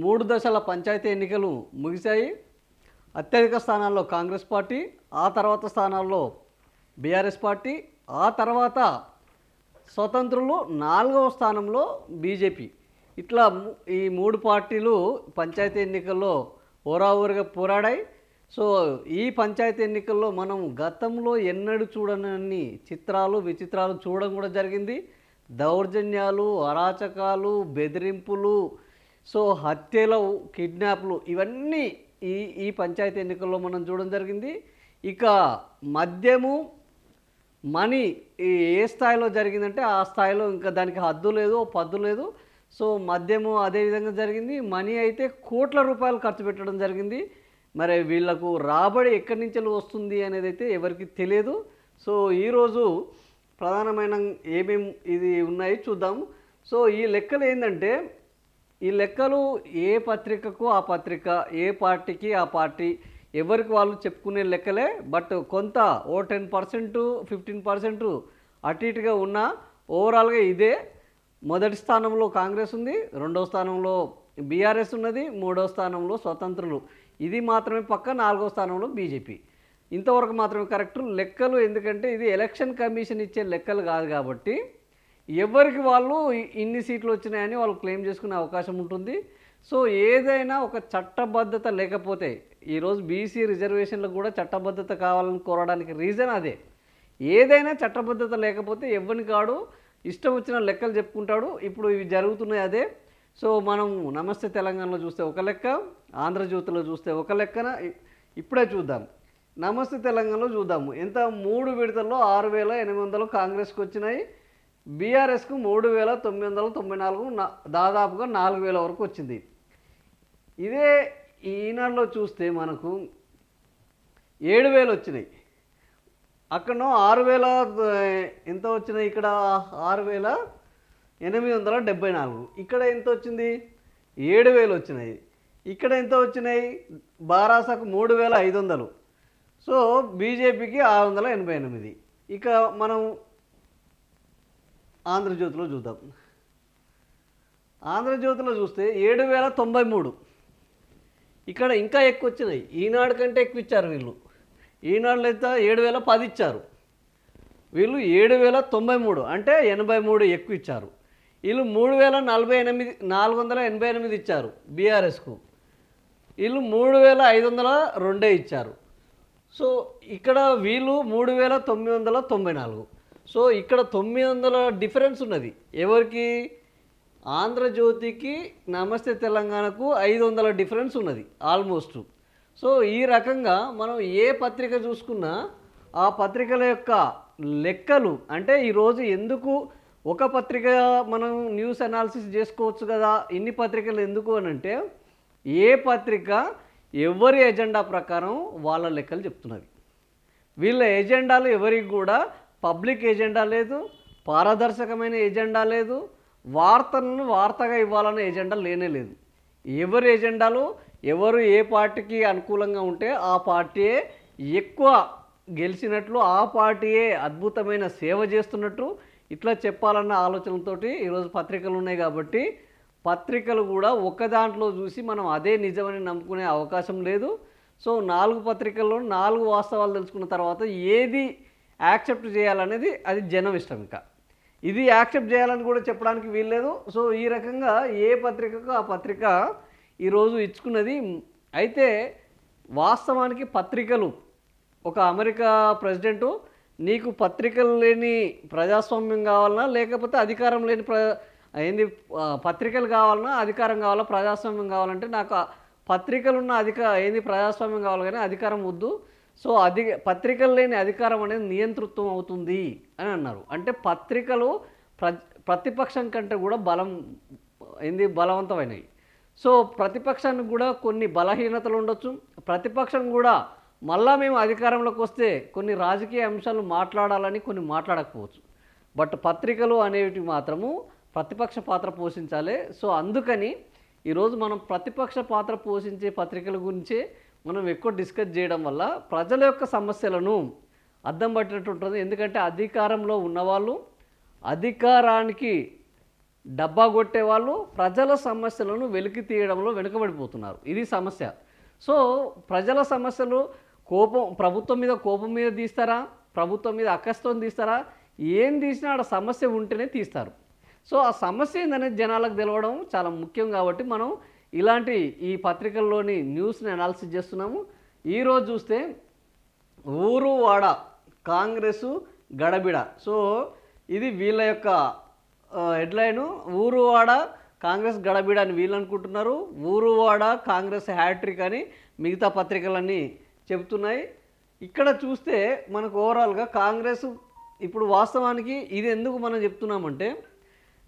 3 దశల పంచాయతీ ఎన్నికలు ముగిశాయి. అత్యధిక స్థానాల్లో కాంగ్రెస్ పార్టీ, ఆ తర్వాత స్థానాల్లో బీఆర్ఎస్ పార్టీ, ఆ తర్వాత స్వతంత్రులు, 4వ స్థానంలో బీజేపీ. ఇట్లా ఈ 3 పార్టీలు పంచాయతీ ఎన్నికల్లో హోరాహోరీగా పోరాడాయి. సో ఈ పంచాయతీ ఎన్నికల్లో మనం గతంలో ఎన్నడూ చూడనన్ని చిత్రాలు, విచిత్రాలు చూడడం కూడా జరిగింది. దౌర్జన్యాలు, అరాచకాలు, బెదిరింపులు, సో హత్యలు, కిడ్నాప్లు ఇవన్నీ ఈ ఈ పంచాయతీ ఎన్నికల్లో మనం చూడడం జరిగింది. ఇక మద్యము, మనీ ఏ స్థాయిలో జరిగిందంటే ఆ స్థాయిలో ఇంకా దానికి హద్దు లేదు, పద్దు లేదు. సో మద్యము అదే విధంగా జరిగింది. మనీ అయితే కోట్ల రూపాయలు ఖర్చు పెట్టడం జరిగింది. మరి వీళ్లకు రాబడి ఎక్కడి నుంచి వస్తుంది అనేది అయితే ఎవరికి తెలియదు. సో ఈరోజు ప్రధానమైన ఏమేమి ఇది ఉన్నాయి చూద్దాం. సో ఈ లెక్కలు ఏంటంటే, ఈ లెక్కలు ఏ పత్రికకు ఆ పత్రిక, ఏ పార్టీకి ఆ పార్టీ, ఎవరికి వాళ్ళు చెప్పుకునే లెక్కలే. బట్ కొంత 10%, 15% అటు ఇటుగా ఉన్నా ఓవరాల్గా ఇదే. మొదటి స్థానంలో కాంగ్రెస్ ఉంది, 2వ స్థానంలో బీఆర్ఎస్ ఉన్నది, 3వ స్థానంలో స్వతంత్రులు. ఇది మాత్రమే పక్క, 4వ స్థానంలో బీజేపీ. ఇంతవరకు మాత్రమే కరెక్ట్ లెక్కలు. ఎందుకంటే ఇది ఎలక్షన్ కమిషన్ ఇచ్చే లెక్కలు కాదు కాబట్టి ఎవరికి వాళ్ళు ఇన్ని సీట్లు వచ్చినాయని వాళ్ళు క్లెయిమ్ చేసుకునే అవకాశం ఉంటుంది. సో ఏదైనా ఒక చట్టబద్ధత లేకపోతే, ఈరోజు బీసీ రిజర్వేషన్లకు కూడా చట్టబద్ధత కావాలని కోరడానికి రీజన్ అదే. ఏదైనా చట్టబద్ధత లేకపోతే ఎవరిని కాడు ఇష్టం వచ్చిన లెక్కలు చెప్పుకుంటాడు. ఇప్పుడు ఇవి జరుగుతున్నాయి అదే. సో మనం నమస్తే తెలంగాణలో చూస్తే ఒక లెక్క, ఆంధ్రజ్యోతిలో చూస్తే ఒక లెక్కన. ఇప్పుడే చూద్దాం, నమస్తే తెలంగాణలో చూద్దాము. ఎంత 3 విడతల్లో 6,800 కాంగ్రెస్కి వచ్చినాయి, బీఆర్ఎస్కు 3,994, దాదాపుగా 4,000 వరకు వచ్చింది. ఇదే ఈనాడులో చూస్తే మనకు 7,000 వచ్చినాయి. అక్కడనో 6,000 ఎంత వచ్చినాయి, ఇక్కడ 6,874. ఇక్కడ ఎంత వచ్చింది, 7,000 వచ్చినాయి. ఇక్కడ ఎంత వచ్చినాయి, బారాసకు 3,500. సో బీజేపీకి 688. ఇక మనం ఆంధ్రజ్యోతిలో చూద్దాం. ఆంధ్రజ్యోతిలో చూస్తే 7,093. ఇక్కడ ఇంకా ఎక్కువ వచ్చినాయి. ఈనాడు కంటే ఎక్కువ ఇచ్చారు వీళ్ళు. ఈనాడులో అయితే 7,010 ఇచ్చారు, వీళ్ళు 7,093 అంటే 83 ఎక్కువ ఇచ్చారు. వీళ్ళు 3,488 ఇచ్చారు బీఆర్ఎస్కు, వీళ్ళు 3,502 ఇచ్చారు. సో ఇక్కడ వీళ్ళు 3,994. సో ఇక్కడ 900 డిఫరెన్స్ ఉన్నది. ఎవరికి, ఆంధ్రజ్యోతికి నమస్తే తెలంగాణకు 500 డిఫరెన్స్ ఉన్నది ఆల్మోస్ట్. సో ఈ రకంగా మనం ఏ పత్రిక చూసుకున్నా ఆ పత్రికల యొక్క లెక్కలు, అంటే ఈరోజు ఎందుకు ఒక పత్రిక మనం న్యూస్ అనాలిసిస్ చేసుకోవచ్చు కదా, ఇన్ని పత్రికలు ఎందుకు అని అంటే, ఏ పత్రిక ఎవరి ఎజెండా ప్రకారం వాళ్ళ లెక్కలు చెప్తున్నది. వీళ్ళ ఎజెండాలు ఎవరికి కూడా పబ్లిక్ ఎజెండా లేదు, పారదర్శకమైన ఎజెండా లేదు, వార్తలను వార్తగా ఇవ్వాలనే ఎజెండా లేనే లేదు. ఎవరి ఎజెండాలు, ఎవరు ఏ పార్టీకి అనుకూలంగా ఉంటే ఆ పార్టీయే ఎక్కువ గెలిచినట్లు, ఆ పార్టీయే అద్భుతమైన సేవ చేస్తున్నట్టు ఇట్లా చెప్పాలన్న ఆలోచనలతోటి ఈరోజు పత్రికలు ఉన్నాయి. కాబట్టి పత్రికలు కూడా ఒక దాంట్లో చూసి మనం అదే నిజమని నమ్ముకునే అవకాశం లేదు. సో 4 పత్రికల్లో 4 వాస్తవాలు తెలుసుకున్న తర్వాత ఏది యాక్సెప్ట్ చేయాలనేది అది జనం ఇష్టం. ఇంకా ఇది యాక్సెప్ట్ చేయాలని కూడా చెప్పడానికి వీల్లేదు. సో ఈ రకంగా ఏ పత్రికకు ఆ పత్రిక ఈరోజు ఇచ్చుకున్నది. అయితే వాస్తవానికి పత్రికలు, ఒక అమెరికా ప్రెసిడెంటు నీకు పత్రికలు లేని ప్రజాస్వామ్యం కావాలన్నా, లేకపోతే అధికారం లేని పత్రికలు కావాలన్నా, అధికారం కావాలా, ప్రజాస్వామ్యం కావాలంటే నాకు పత్రికలున్న ప్రజాస్వామ్యం కావాలి కానీ అధికారం వద్దు. సో పత్రికలు లేని అధికారం అనేది నియంతృత్వం అవుతుంది అని అన్నారు. అంటే పత్రికలు ప్రతిపక్షం కంటే కూడా బలవంతమైనవి. సో ప్రతిపక్షానికి కూడా కొన్ని బలహీనతలు ఉండొచ్చు. ప్రతిపక్షం కూడా మళ్ళా మేము అధికారంలోకి వస్తే కొన్ని రాజకీయ అంశాలు మాట్లాడాలని కొన్ని మాట్లాడకపోవచ్చు. బట్ పత్రికలు అనేవి మాత్రము ప్రతిపక్ష పాత్ర పోషించాలి. సో అందుకని ఈరోజు మనం ప్రతిపక్ష పాత్ర పోషించే పత్రికల గురించే మనం ఎక్కువ డిస్కస్ చేయడం వల్ల ప్రజల యొక్క సమస్యలను అద్దం పట్టినట్టు ఉంటుంది. ఎందుకంటే అధికారంలో ఉన్నవాళ్ళు అధికారానికి డబ్బా కొట్టే వాళ్ళు ప్రజల సమస్యలను వెలికి తీయడంలో వెనుకబడిపోతున్నారు. ఇది సమస్య. సో ప్రజల సమస్యలు ప్రభుత్వం మీద కోపం మీద తీస్తారా, ప్రభుత్వం మీద అక్కస్తో తీస్తారా, ఏం తీసినా ఆడ సమస్య ఉంటేనే తీస్తారు. సో ఆ సమస్య ఏందనేది జనాలకు తెలవడం చాలా ముఖ్యం. కాబట్టి మనం ఇలాంటి ఈ పత్రికల్లోని న్యూస్ని అనాలిసిస్ చేస్తున్నాము. ఈరోజు చూస్తే ఊరు వాడ కాంగ్రెసు గడబిడ. సో ఇది వీళ్ళ యొక్క హెడ్లైను. ఊరు వాడ కాంగ్రెస్ గడబిడ అని వీళ్ళు అనుకుంటున్నారు, ఊరు వాడ కాంగ్రెస్ హ్యాట్రిక్ అని మిగతా పత్రికలన్నీ చెబుతున్నాయి. ఇక్కడ చూస్తే మనకు ఓవరాల్గా కాంగ్రెస్ ఇప్పుడు వాస్తవానికి ఇది ఎందుకు మనం చెప్తున్నామంటే,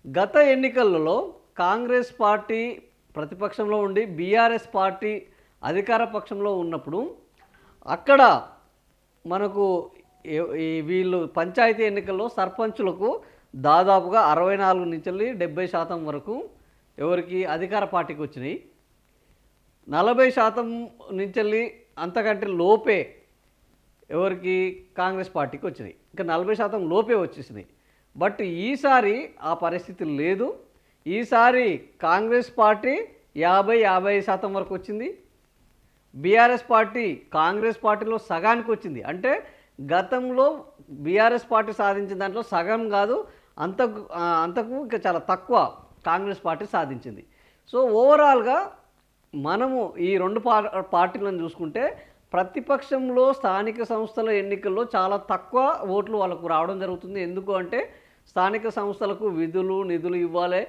గత ఎన్నికలలో కాంగ్రెస్ పార్టీ ప్రతిపక్షంలో ఉండి బీఆర్ఎస్ పార్టీ అధికార పక్షంలో ఉన్నప్పుడు అక్కడ మనకు వీళ్ళు పంచాయతీ ఎన్నికల్లో సర్పంచులకు దాదాపుగా 64 నుంచి 70% వరకు ఎవరికి అధికార పార్టీకి వచ్చినాయి. 40% నుంచి అంతకంటే లోపే ఎవరికి కాంగ్రెస్ పార్టీకి వచ్చినాయి. ఇంకా 40% లోపే వచ్చేసినాయి. బట్ ఈసారి ఆ పరిస్థితి లేదు. ఈసారి కాంగ్రెస్ పార్టీ 50-55% వరకు వచ్చింది. బీఆర్ఎస్ పార్టీ కాంగ్రెస్ పార్టీలో సగానికి వచ్చింది. అంటే గతంలో బీఆర్ఎస్ పార్టీ సాధించిన దాంట్లో సగం కాదు, అంతకు ఇంకా చాలా తక్కువ కాంగ్రెస్ పార్టీ సాధించింది. సో ఓవరాల్గా మనము ఈ రెండు పార్టీలను చూసుకుంటే ప్రతిపక్షంలో స్థానిక సంస్థల ఎన్నికల్లో చాలా తక్కువ ఓట్లు వాళ్ళకు రావడం జరుగుతుంది. ఎందుకు అంటే స్థానిక సంస్థలకు విధులు నిధులు ఇవ్వాలి.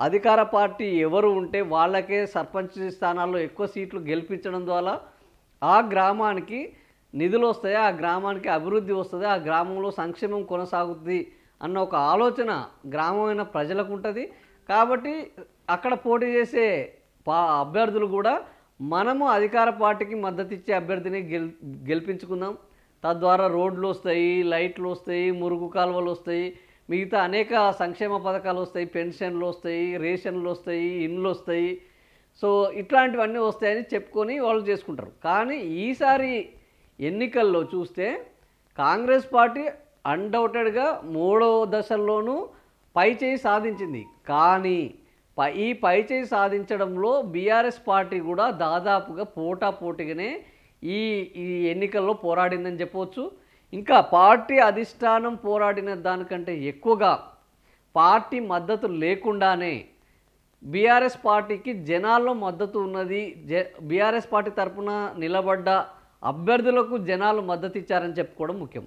అధికార పార్టీ ఎవరు ఉంటే వాళ్ళకే సర్పంచ్ స్థానాల్లో ఎక్కువ సీట్లు గెలిపించడం ద్వారా ఆ గ్రామానికి నిధులు వస్తాయి, ఆ గ్రామానికి అభివృద్ధి వస్తుంది, ఆ గ్రామంలో సంక్షేమం కొనసాగుతుంది అన్న ఒక ఆలోచన గ్రామమైన ప్రజలకు ఉంటుంది. కాబట్టి అక్కడ పోటీ చేసే అభ్యర్థులు కూడా మనము అధికార పార్టీకి మద్దతు ఇచ్చే అభ్యర్థిని గెలిపించుకుందాం. తద్వారా రోడ్లు వస్తాయి, లైట్లు వస్తాయి, మురుగు కాలువలు వస్తాయి, మిగతా అనేక సంక్షేమ పథకాలు వస్తాయి, పెన్షన్లు వస్తాయి, రేషన్లు వస్తాయి, ఇండ్లు వస్తాయి. సో ఇట్లాంటివన్నీ వస్తాయని చెప్పుకొని వాళ్ళు చేసుకుంటారు. కానీ ఈసారి ఎన్నికల్లో చూస్తే కాంగ్రెస్ పార్టీ అన్డౌటెడ్గా 3వ దశల్లోనూ పైచేయి సాధించింది. కానీ ఈ పైచేయి సాధించడంలో బీఆర్ఎస్ పార్టీ కూడా దాదాపుగా పోటాపోటీగానే ఈ ఎన్నికల్లో పోరాడిందని చెప్పవచ్చు. ఇంకా పార్టీ అధిష్టానం పోరాడిన దానికంటే ఎక్కువగా పార్టీ మద్దతు లేకుండానే బీఆర్ఎస్ పార్టీకి జనాల్లో మద్దతు ఉన్నది. బీఆర్ఎస్ పార్టీ తరఫున నిలబడ్డ అభ్యర్థులకు జనాలు మద్దతు ఇచ్చారని చెప్పుకోవడం ముఖ్యం.